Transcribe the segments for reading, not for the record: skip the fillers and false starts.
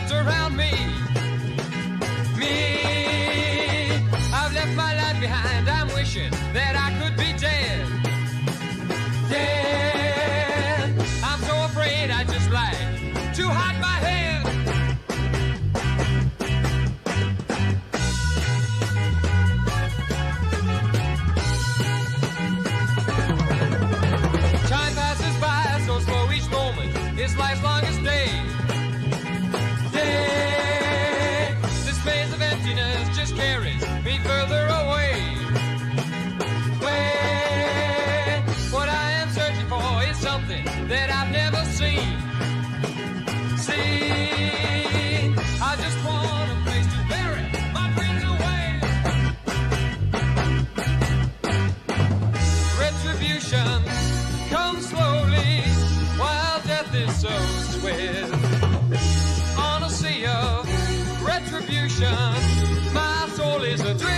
wrapped around me. I've left my life behind. I'm wishing that I could be dead. Dead. I'm so afraid I just like to hide my head. Time passes by so slow each moment. It's life's longest day. Day. This maze of emptiness just carries me further away. Way. What I am searching for is something that I've never seen. See, I just want a place to bury my dreams away. Retribution comes slowly while death is so swift. On a sea of retribution, my soul is adrift.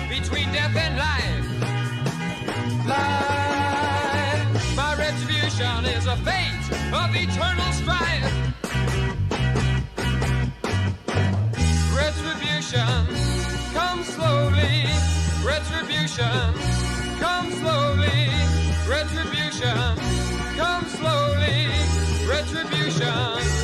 Between death and life, life. My retribution is a fate of eternal strife. Retribution comes slowly. Retribution comes slowly. Retribution comes slowly. Retribution.